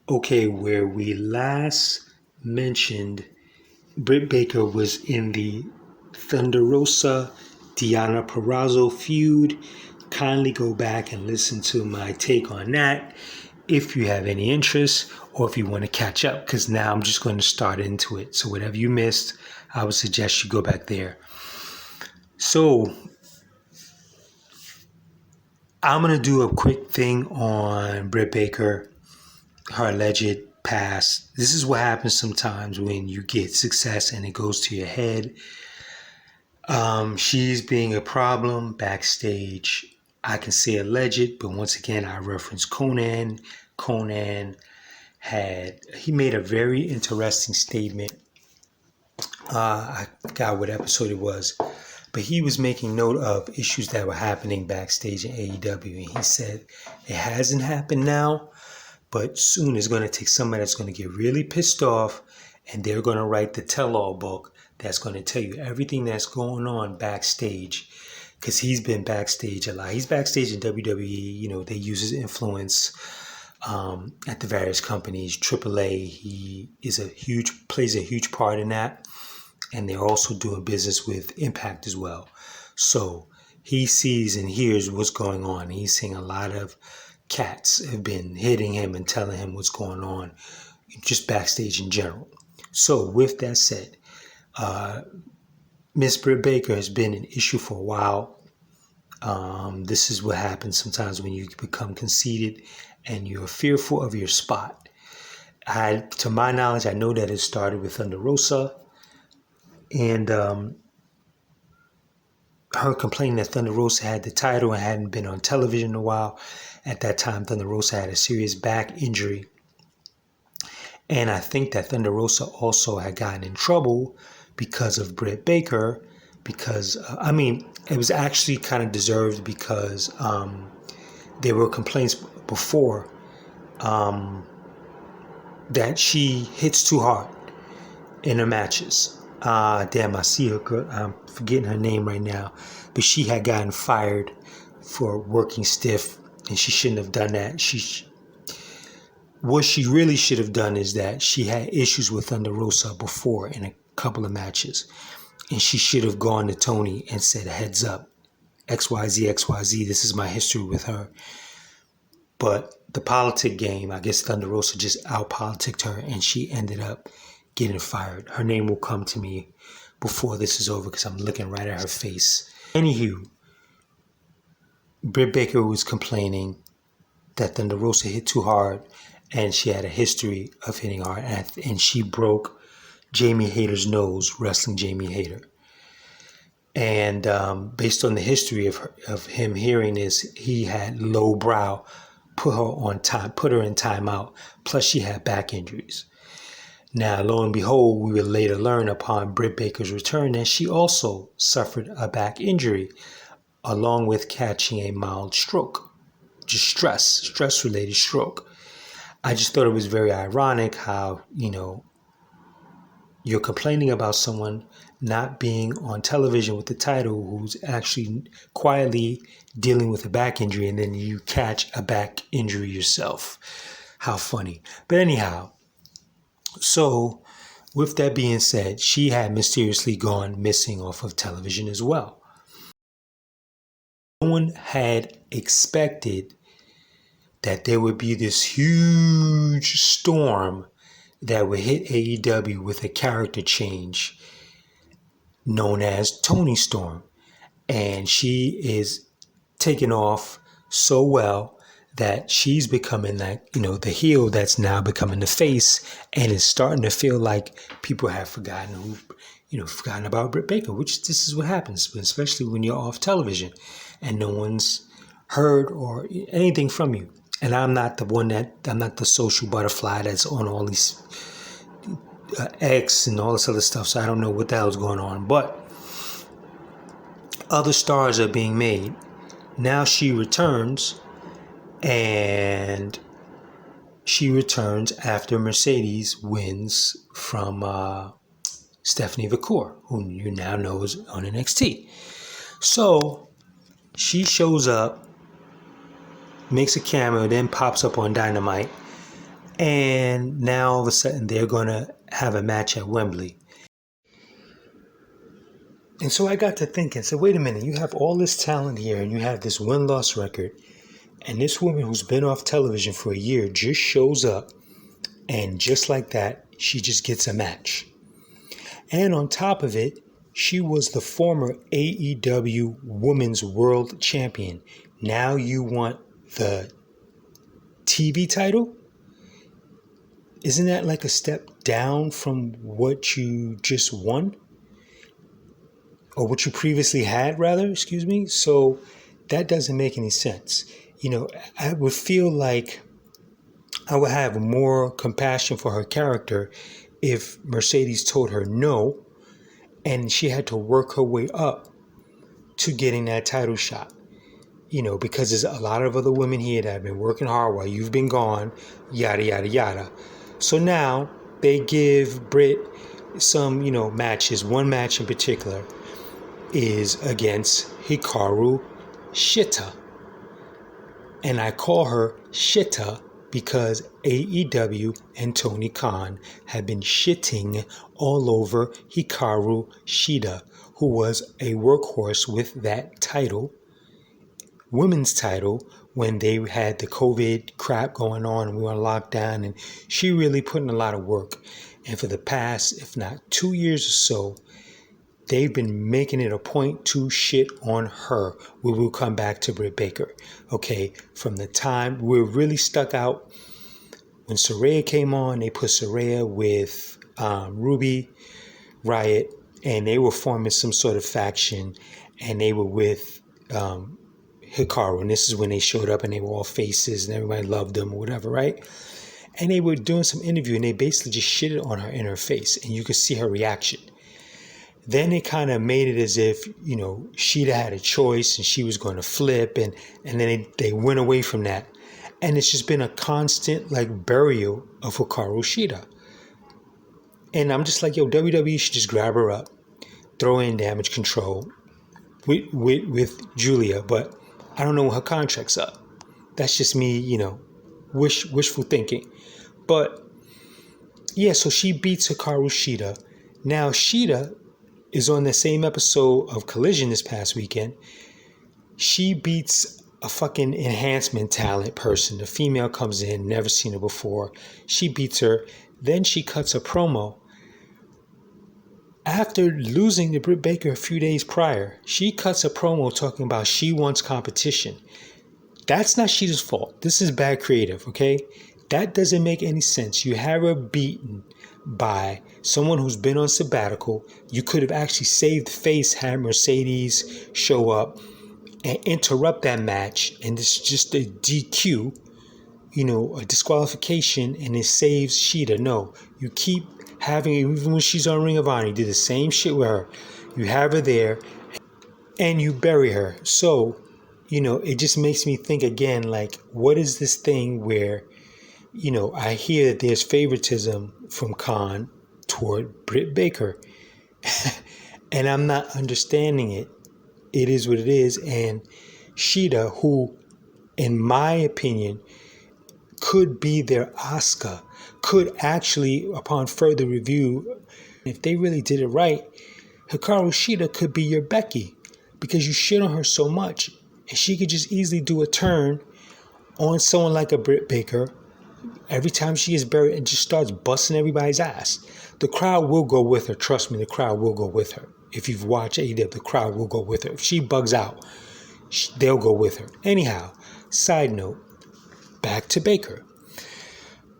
Okay, where we last mentioned Britt Baker was in the Thunder Rosa Diana Perrazzo feud. Kindly go back and listen to my take on that if you have any interest or if you want to catch up, because now I'm just going to start into it. So whatever you missed, I would suggest you go back there. So I'm going to do a quick thing on Britt Baker, her alleged past. This is what happens sometimes when you get success and it goes to your head. She's being a problem backstage. I can say alleged, but once again, I reference Conan. Conan he made a very interesting statement. I forgot what episode it was, but he was making note of issues that were happening backstage in AEW. And he said, it hasn't happened now, but soon it's going to take somebody that's going to get really pissed off and they're going to write the tell-all book that's going to tell you everything that's going on backstage, because he's been backstage a lot. He's backstage in WWE. They use his influence at the various companies. AAA, he plays a huge part in that. And they're also doing business with Impact as well. So he sees and hears what's going on. He's seeing a lot of cats have been hitting him and telling him what's going on just backstage in general. So with that said, Miss Britt Baker has been an issue for a while. This is what happens sometimes when you become conceited and you're fearful of your spot. To my knowledge, I know that it started with Thunder Rosa and her complaining that Thunder Rosa had the title and hadn't been on television in a while. At that time, Thunder Rosa had a serious back injury. And I think that Thunder Rosa also had gotten in trouble because of Britt Baker, because, it was actually kind of deserved because there were complaints before that she hits too hard in her matches. I see her girl. I'm forgetting her name right now, but she had gotten fired for working stiff, and she shouldn't have done that. What she really should have done is that she had issues with Thunder Rosa before in a couple of matches, and she should have gone to Tony and said, "Heads up, XYZ, XYZ. This is my history with her." But the politic game, I guess Thunder Rosa just out-politicked her, and she ended up getting fired. Her name will come to me before this is over because I'm looking right at her face. Anywho, Britt Baker was complaining that Thunder Rosa hit too hard and she had a history of hitting hard, and she broke Jamie Hayter's nose wrestling Jamie Hayter. And based on the history of him hearing this, he had low brow, put her in timeout, plus she had back injuries. Now, lo and behold, we would later learn upon Britt Baker's return that she also suffered a back injury, along with catching a mild stroke, just stress-related stroke. I just thought it was very ironic how, you're complaining about someone not being on television with the title who's actually quietly dealing with a back injury, and then you catch a back injury yourself. How funny. But anyhow, so with that being said, she had mysteriously gone missing off of television as well. No one had expected that there would be this huge storm that would hit AEW with a character change known as Toni Storm. And she is taking off so well that she's becoming the heel that's now becoming the face, and it's starting to feel like people have forgotten about Britt Baker, which this is what happens, especially when you're off television and no one's heard or anything from you. And I'm not the social butterfly that's on all these X and all this other stuff, so I don't know what the hell's going on. But other stars are being made. Now she returns, and she returns after Mercedes wins from Stephanie Vacour, who you now know is on NXT. So she shows up, makes a cameo, then pops up on Dynamite, And now all of a sudden they're going to have a match at Wembley. And so I got to thinking, so wait a minute, you have all this talent here and you have this win-loss record, and this woman who's been off television for a year just shows up, and just like that, she just gets a match. And on top of it, she was the former AEW Women's World Champion. Now you want the TV title? Isn't that like a step down from what you just won? Or what you previously had, rather, excuse me. So that doesn't make any sense. You know, I would feel like I would have more compassion for her character if Mercedes told her no, and she had to work her way up to getting that title shot. You know, because there's a lot of other women here that have been working hard while you've been gone, yada, yada, yada. So now they give Britt some, matches. One match in particular is against Hikaru Shida. And I call her Shita because AEW and Tony Khan have been shitting all over Hikaru Shida, who was a workhorse with that title, women's title, when they had the COVID crap going on and we were on lockdown, and she really put in a lot of work. And for the past, if not 2 years or so, they've been making it a point to shit on her. We will come back to Britt Baker. Okay, from the time we're really stuck out, when Saraya came on, they put Saraya with Ruby Riot, and they were forming some sort of faction, and they were with Hikaru. And this is when they showed up and they were all faces and everybody loved them or whatever, right? And they were doing some interview and they basically just shitted on her in her face, and you could see her reaction. Then they kind of made it as if, Shida had a choice and she was going to flip. And then they went away from that. And it's just been a constant burial of Hikaru Shida. And I'm just like, yo, WWE should just grab her up, throw in Damage Control with Julia. But I don't know when her contract's up. That's just me, wishful thinking. But yeah, so she beats Hikaru Shida. Now Shida is on the same episode of Collision this past weekend. She beats a fucking enhancement talent person. The female comes in, never seen her before. She beats her. Then she cuts a promo. After losing to Britt Baker a few days prior, she cuts a promo talking about she wants competition. That's not Shida's fault. This is bad creative, okay? That doesn't make any sense. You have her beaten by someone who's been on sabbatical. You could have actually saved face, had Mercedes show up and interrupt that match, and this is just a DQ, a disqualification, and it saves Shida. No, you keep having, even when she's on Ring of Honor, you do the same shit with her. You have her there and you bury her. So, it just makes me think again, what is this thing where I hear that there's favoritism from Khan toward Britt Baker. And I'm not understanding it. It is what it is. And Shida, who, in my opinion, could be their Asuka, could actually, upon further review, if they really did it right, Hikaru Shida could be your Becky, because you shit on her so much. And she could just easily do a turn on someone like a Britt Baker every time she is buried and just starts busting everybody's ass. The crowd will go with her. Trust me, the crowd will go with her. If you've watched AEW, the crowd will go with her. If she bugs out, they'll go with her. Anyhow, side note, back to Baker.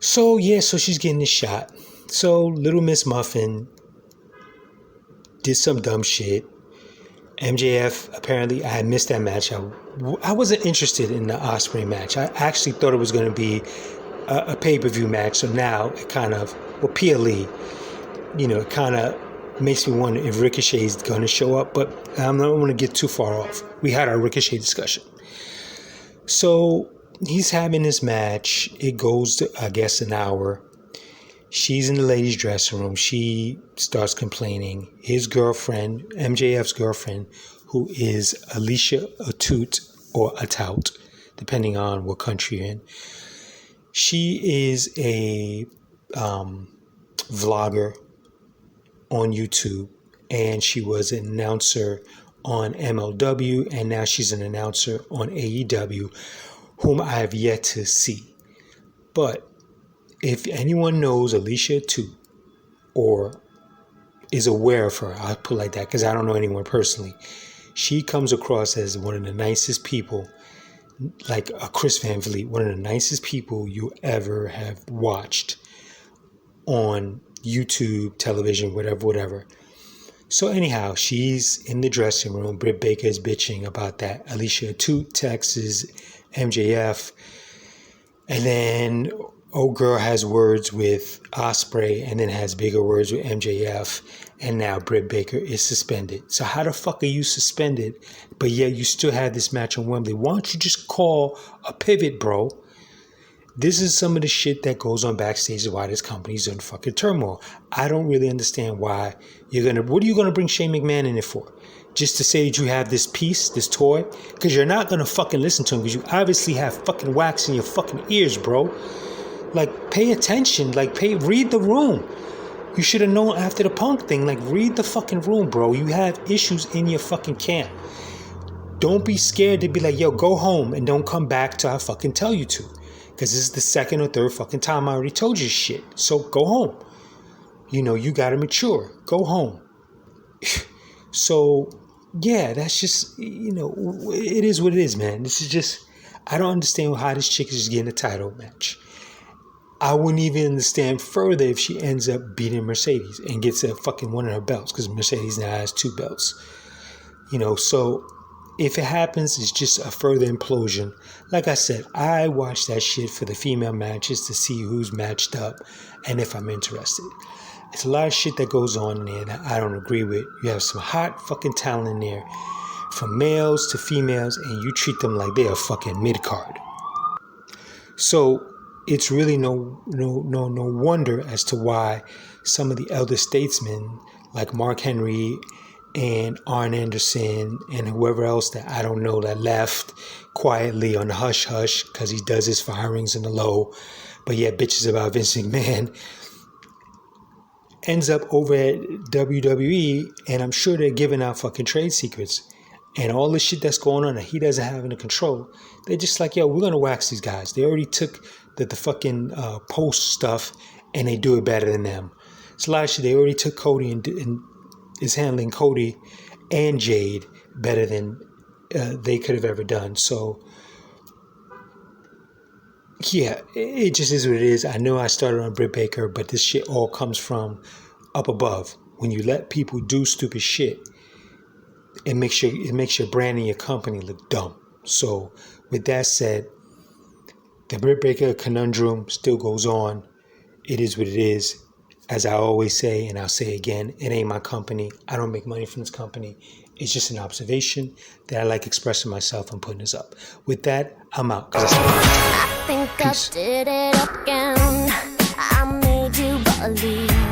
So she's getting this shot. So Little Miss Muffin did some dumb shit. MJF, apparently, I had missed that match. I wasn't interested in the Ospreay match. I actually thought it was going to be a pay-per-view match. So now it kind of, PLE, it kind of makes me wonder if Ricochet's going to show up. But I'm not going to get too far off. We had our Ricochet discussion. So he's having this match. It goes to, I guess, an hour. She's in the ladies' dressing room. She starts complaining. His girlfriend, MJF's girlfriend, who is Alicia Atout or Atout, depending on what country you're in, She is a vlogger on YouTube, and she was an announcer on MLW, and now she's an announcer on AEW, whom I have yet to see. But if anyone knows Alicia too, or is aware of her, I'll put it like that, because I don't know anyone personally, she comes across as one of the nicest people, like a Chris Van Vliet, one of the nicest people you ever have watched on YouTube, television, whatever. So anyhow, she's in the dressing room. Britt Baker is bitching about that. Alicia Toot texts MJF. And then old girl has words with Ospreay and then has bigger words with MJF. And now Britt Baker is suspended. So how the fuck are you suspended, but yet you still have this match on Wembley? Why don't you just call a pivot, bro? This is some of the shit that goes on backstage, why this company's in fucking turmoil. I don't really understand why what are you gonna bring Shane McMahon in it for? Just to say that you have this piece, this toy? Because you're not gonna fucking listen to him, because you obviously have fucking wax in your fucking ears, bro. Like, pay attention, read the room. You should have known after the Punk thing, read the fucking room, bro. You have issues in your fucking camp. Don't be scared to be like, yo, go home and don't come back till I fucking tell you to. Because this is the second or third fucking time I already told you shit. So go home. You gotta mature. Go home. So, yeah, that's just, it is what it is, man. This is just, I don't understand how this chick is just getting a title match. I wouldn't even understand further if she ends up beating Mercedes and gets a fucking one of her belts, because Mercedes now has 2 belts. So if it happens, it's just a further implosion. Like I said, I watch that shit for the female matches to see who's matched up and if I'm interested. It's a lot of shit that goes on in there that I don't agree with. You have some hot fucking talent in there, from males to females, and you treat them like they're a fucking mid-card. So it's really no wonder as to why some of the elder statesmen like Mark Henry and Arn Anderson and whoever else that I don't know that left quietly on the hush-hush because he does his firings in the low, but yet bitches about Vince McMahon, ends up over at WWE, and I'm sure they're giving out fucking trade secrets. And all this shit that's going on that he doesn't have under control, they're just like, yo, we're going to wax these guys. They already took the fucking post stuff, and they do it better than them. It's a lot of shit. They already took Cody and is handling Cody and Jade better than they could have ever done. So, yeah, it just is what it is. I know I started on Britt Baker, but this shit all comes from up above. When you let people do stupid shit, it makes your brand and your company look dumb. So, with that said, the Britt Baker conundrum still goes on. It is what it is. As I always say, and I'll say again, it ain't my company. I don't make money from this company. It's just an observation that I like expressing myself and putting this up. With that, I'm out. I think I did it again. I made you believe.